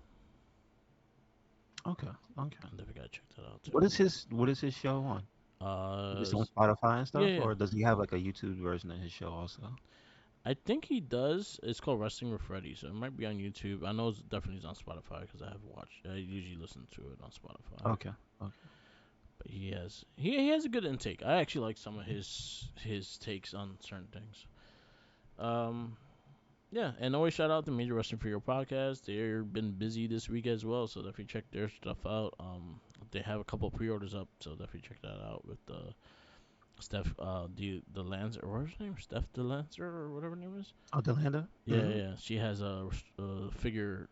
Okay. Okay. I definitely gotta check that out too. What is his show on? Is it on Spotify and Yeah, stuff, yeah. or does he have like a YouTube version of his show also? I think he does. It's called Wrestling with Freddie, so it might be on YouTube. I know it's definitely on Spotify because I have watched. I usually listen to it on Spotify. Okay. Okay. But he has a good intake. I actually like some of his takes on certain things. Um, yeah, and always shout out to Major Wrestling for Your podcast. They've been busy this week as well, so definitely check their stuff out. They have a couple pre-orders up, so definitely check that out with Steph the Lancer, what's her name? Steph the Lancer or whatever her name is. Oh, Delanda. Yeah, Mm-hmm. yeah. She has a figure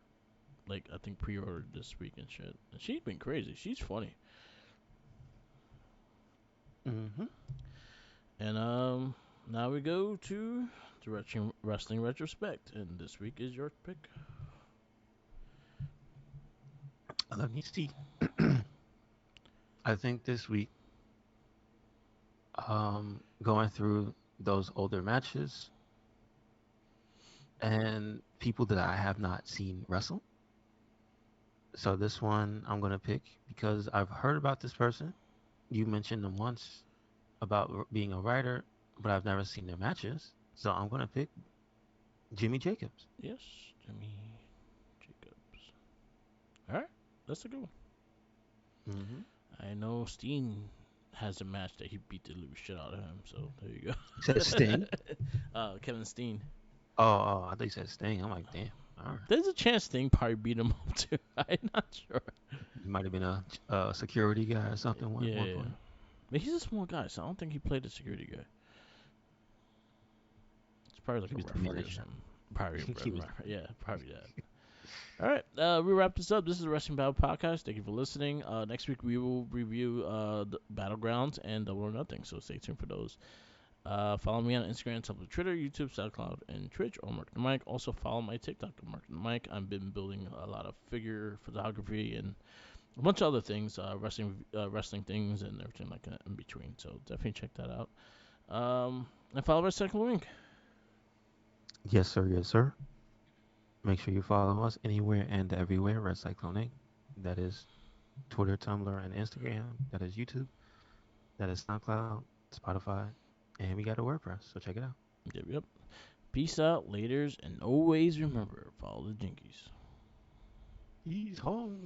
like I think pre-ordered this week and shit. And she's been crazy. She's funny. Mm-hmm. And now we go to the wrestling retrospect, and this week is your pick. Let me see. I think this week, going through those older matches and people that I have not seen wrestle. So this one I'm gonna pick because I've heard about this person. You mentioned them once about being a writer, but I've never seen their matches. So I'm gonna pick Jimmy Jacobs. Yes, Jimmy Jacobs. All right, that's a good one. Mm-hmm. I know Steen has a match that he beat the living shit out of him. So there you Said Sting. go. Kevin Steen. Oh, I thought you said Sting. I'm like, damn. All right. There's a chance Sting probably beat him up too. I'm not sure. He might have been a security guy or something at one Yeah, point. but he's a small guy, so I don't think he played a security guy. It's probably like He a was the referee or manager. something. Probably a He was. yeah, probably that. All right, we wrap this up. This is the Wrestling Battle Podcast. Thank you for listening. Next week we will review the Battlegrounds and Double or Nothing, so stay tuned for those. Follow me on Instagram, Tumblr, Twitter, YouTube, SoundCloud, and Twitch, or Mark the Mic. Also follow my TikTok, Mark the Mic. I've been building a lot of figure photography and a bunch of other things, wrestling things and everything like that in between. So definitely check that out. And follow Wrestling Link. Yes, sir. Yes, sir. Make sure you follow us anywhere and everywhere. Red Cyclone Inc. That is Twitter, Tumblr, and Instagram. That is YouTube. That is SoundCloud, Spotify, and we got a WordPress. So check it out. Yep, yep. Peace out, laters, and always remember, follow the jinkies. He's home.